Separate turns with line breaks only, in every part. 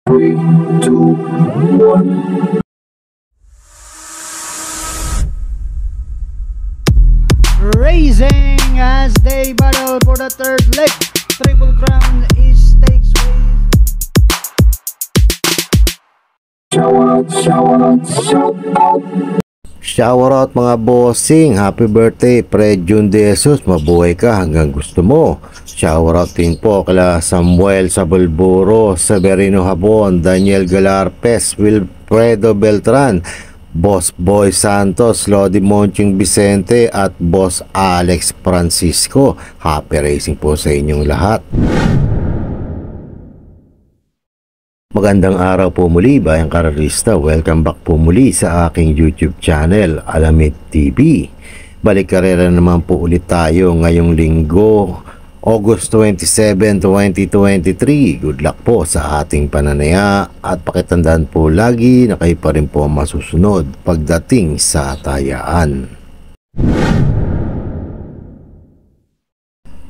3, 2, 1.
Racing as they battle for the third leg. Triple Crown is stakes with
Shower out mga bossing. Happy birthday Fred Jun De Jesus. Mabuhay ka hanggang gusto mo. Shower out din po kala Samuel Sabulburo, Severino Habon, Daniel Galarpes, Wilfredo Beltran, Boss Boy Santos, Lodi Monching Vicente at Boss Alex Francisco. Happy racing po sa inyong lahat. Magandang araw po muli bayang karalista. Welcome back po muli sa aking YouTube channel, Alamid TV. Balik karera naman po ulit tayo ngayong linggo, August 27, 2023. Good luck po sa ating pananaya at pakitandaan po lagi na kayo pa rin po masusunod pagdating sa tayaan.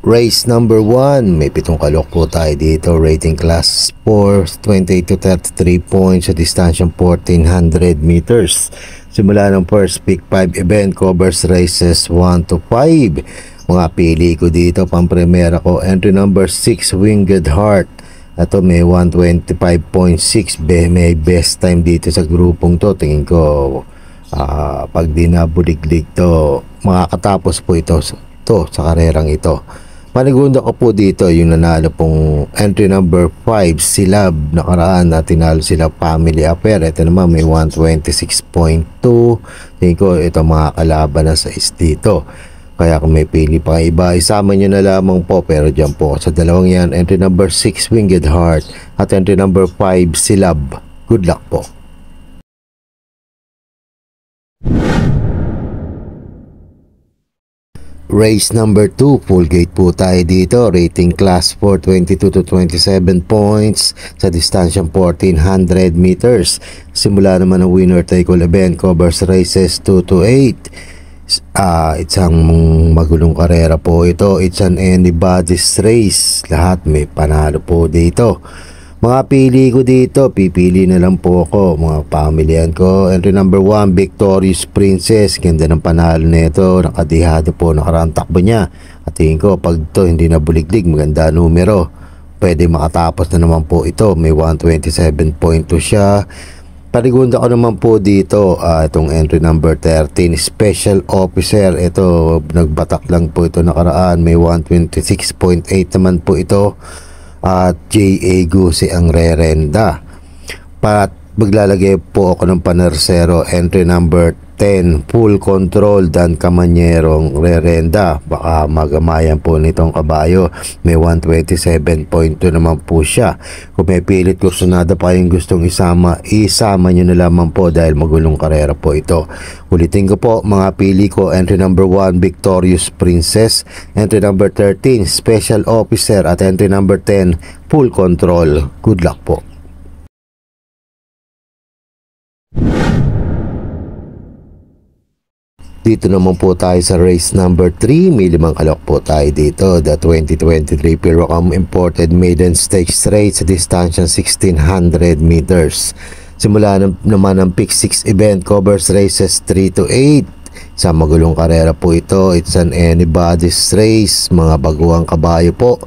Race number 1, may 7 kalok po tayo dito. Rating class 4, 28 to 33 points sa distansyang 1400 meters. Simula ng first pick 5 event, covers races 1 to 5. Mga pili ko dito, pang-primera ko, entry number 6, Winged Heart. Ito may 125.6, may best time dito sa grupong to. Tingin ko, pag di nabuliglig to, makakatapos po ito sa karerang ito. Panigunda ko po dito yung nanalo pong entry number 5, Silab. Nakaraan na tinalo sila Family Affair. Ito naman may 126.2. Tingin ko ito mga kalaban na sa dito. Kaya kung may pili pa iba, isama nyo na lamang po. Pero dyan po sa dalawang yan, entry number 6, Winged Heart at entry number 5, Silab. Good luck po. Race number 2, full gate po tayo dito. Rating class 4, 22 to 27 points sa distansyang 1400 meters. Simula naman ang winner take all event, covers races 2 to 8. Isang magulong karera po ito. It's an anybody's race. Lahat may panalo po dito. Mga pili ko dito, pipili na lang po ako, mga pamilyan ko. Entry number 1, Victorious Princess. Ganda ng panalo nito, nakadihado po, nakaraang takbo niya. At tingin ko, pag to hindi na buliglig, maganda numero. Pwede makatapos na naman po ito, may 127.2 siya. Parigunda ko naman po dito, itong entry number 13, Special Officer. Ito, nagbatak lang po ito nakaraan, may 126.8 naman po ito. At J.A. Gusi ang rerenda. At maglalagay po ako ng panersero, entry number 10, Full Control, Dan Camanyerong rerenda. Baka magamayan po nitong kabayo, may 127.2 naman po siya. Kung may pilit kursunada pa yung gustong isama nyo na lamang po dahil magulong karera po ito. Ulitin ko po, mga pili ko, entry number 1, Victorious Princess, entry number 13, Special Officer at entry number 10, Full Control. Good luck po. Dito naman po tayo sa race number 3. May 5 kalok po tayo dito. The 2023 Pirocam Imported Maiden Stakes Race sa distansyang 1600 meters. Simula naman ang pick 6 event, covers races 3 to 8. Sa magulong karera po ito. It's an anybody's race. Mga baguang kabayo po.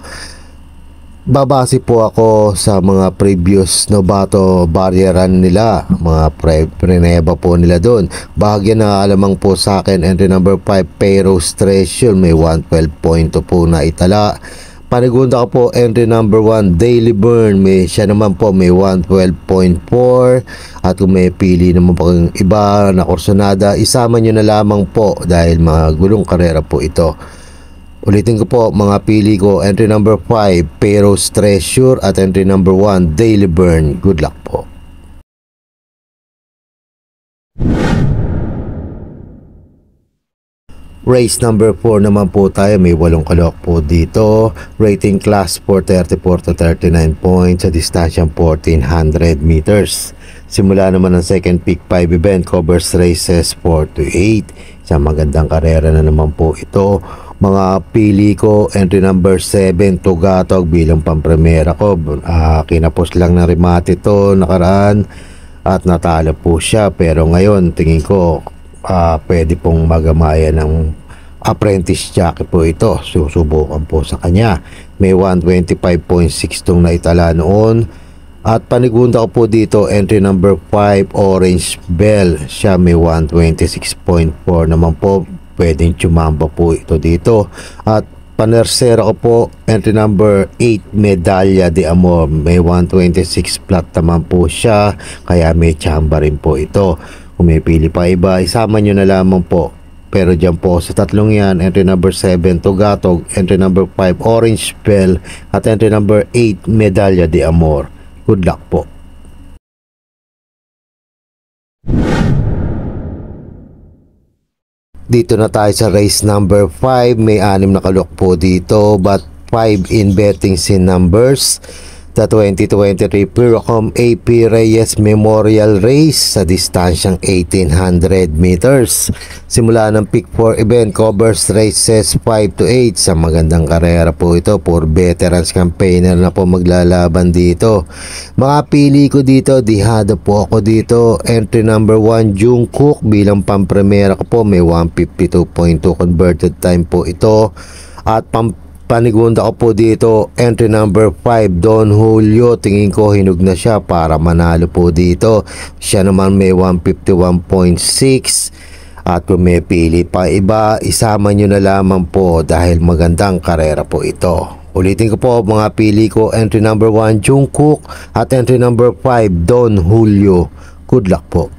Babase po ako sa mga previous Novato barrieran nila, mga preneba po nila doon. Bahagyan na alamang po sa akin, entry number 5, Payros Treasure, may 112.2 po na itala. Panigunda ko po, entry number 1, Daily Burn, siya naman po may 112.4. At kung may pili naman po iba na kursonada, isama nyo na lamang po dahil mga gulong karera po ito. Ulitin ko po, mga pili ko, entry number 5, Payros Treasure at entry number 1, Daily Burn. Good luck po. Race number 4 naman po tayo, may 8 kalok po dito. Rating class 4, 34 to 39 points sa distansyang 1400 meters. Simula naman ang second pick 5 event, covers races 4 to 8. Sa magandang karera na naman po ito. Mga pili ko, entry number 7, Tugatog bilang pampremera ko. Kinapos lang ng remate to nakaraan at natalo po siya. Pero ngayon, tingin ko pwede pong magamaya ng apprentice jockey po ito. Susubukan po sa kanya. May 125.6 tong naitala noon. At panigunda ko po dito, entry number 5, Orange Bell. Siya may 126.4 naman po. Pwedeng tsumamba po ito dito. At panersera ko po, entry number 8, Medalla de Amor. May 126 flat naman po siya. Kaya may tsamba rin po ito. Kung may pili pa iba, isama nyo na lamang po. Pero dyan po sa tatlong yan, entry number 7, Tugatog, entry number 5, Orange Bell, at entry number 8, Medalla de Amor. Good luck po. Dito na tayo sa race number 5. May 6 na kalok po dito, but 5 in betting sin numbers. The 2023 Purocom AP Reyes Memorial Race sa distansyang 1800 meters. Simula ng Pick 4 event, covers races 5 to 8. Sa magandang karera po ito, for veterans campaigner na po maglalaban dito. Mga pili ko dito, dihado po ako dito. Entry number 1, Jungkook bilang pampremera ko po. May 152.2 converted time po ito. At panigunda ko po dito, entry number 5, Don Julio. Tingin ko hinug na siya para manalo po dito. Siya naman may 151.6. At kung may pili pa iba, isama nyo na lamang po dahil magandang karera po ito. Ulitin ko po mga pili ko, entry number 1, Jungkook, at entry number 5, Don Julio. Good luck po.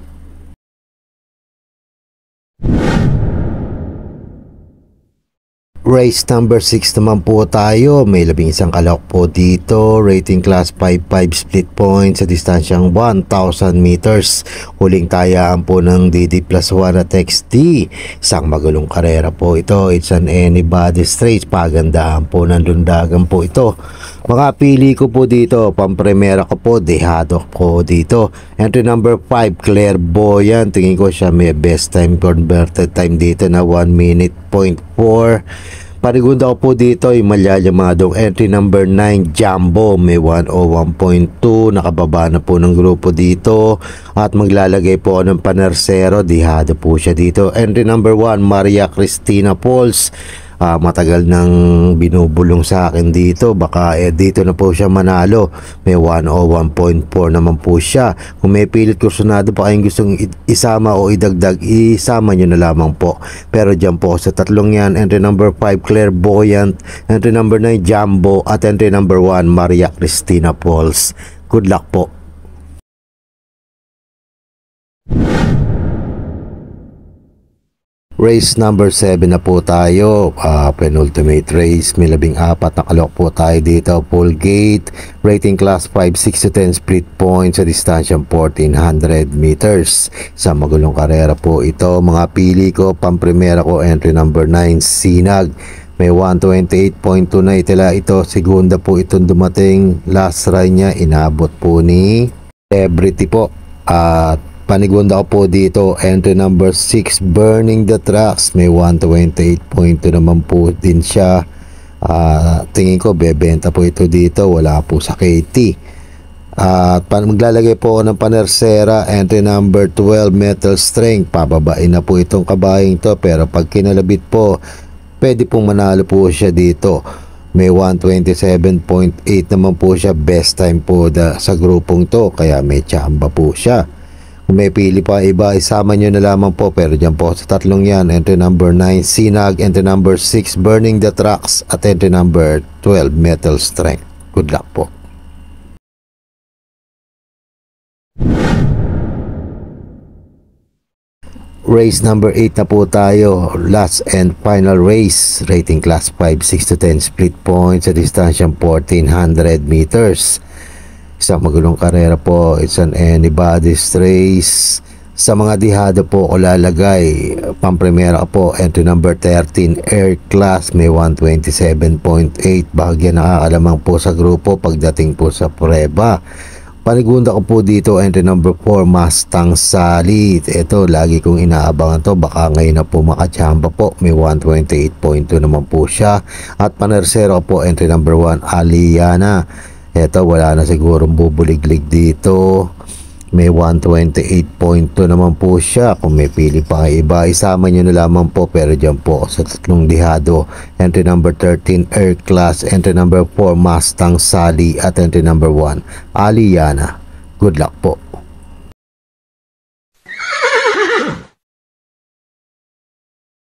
Race number 6 naman po tayo. May 11 kalahok po dito. Rating class 5-5 split points sa distansyang 1,000 meters. Huling tayaan po ng DD plus 1 at XD. Isang magulong karera po ito. It's an anybody's race. Pagandaan po ng lundagan po ito. Mga pili ko po dito, pampremera ko po, dehado ko dito. Entry number 5, Clairvoyant. Tingin ko siya may best time converted time dito na 1 minute 0.4. Panigunda ko po dito ay malyayamadong entry number 9, Jumbo. May 101.2. Nakababa na po ng grupo dito. At maglalagay po ng panersero. Dihado po siya dito. Entry number 1, Maria Cristina Pauls. Matagal nang binubulong sa akin dito. Baka dito na po siya manalo. May 101.4 naman po siya. Kung may pilit kursunado pa kayong gustong isama o idagdag, isama nyo na lamang po. Pero dyan po sa tatlong yan, entry number 5, Clairvoyant, entry number 9, Jumbo, at entry number 1, Maria Cristina Pauls. Good luck po. Race number 7 na po tayo. Penultimate race. May 14 na kalok po tayo dito. Full gate. Rating class 5, 6 to 10 split points sa distansyang 1400 meters. Sa magulong karera po ito. Mga pili ko, pampremera ko, entry number 9, Sinag. May 128.2 na itila ito. Segunda po itong dumating. Last ride niya, inabot po ni Celebrity po. At panigunda ko po dito, entry number 6, Burning the Tracks. May 128.2 naman po din siya. Tingin ko bebenta po ito dito, wala po sa KT. At maglalagay po ako ng panersera, entry number 12, Metal Strength. Pababain na po itong kabayang to, pero pag kinalabit po, pwede pong manalo po siya dito. May 127.8 naman po siya. Best time po sa grupong to, kaya may tsamba po siya. Kung may pili pa iba, isama nyo na lamang po. Pero dyan po sa tatlong yan, entry number 9, Sinag, entry number 6, Burning the Tracks, at entry number 12, Metal Strength. Good luck po. Race number 8 na po tayo. Last and final race. Rating class 5, 6 to 10 split points sa distansyang 1400 meters. Isang magulong karera po. It's an anybody's race. Sa mga dihado po ko lalagay, pampremera po, entry number 13, Air Class. May 127.8. Bahagyan nakakalamang po sa grupo pagdating po sa preba. Panigunda ko po dito, entry number 4, Mustang Sally. Ito, lagi kong inaabangan to. Baka ngayon na po makachamba po. May 128.2 naman po siya. At panersero po, entry number 1, Aliana. Ito, wala na sigurong bubuliglig dito. May 128.2 naman po siya. Kung may pili pa iba, isama nyo na lamang po. Pero dyan po sa tatlong lihado, entry number 13, Air Class, entry number 4, Mustang Sally, at entry number 1, Aliana. Good luck po.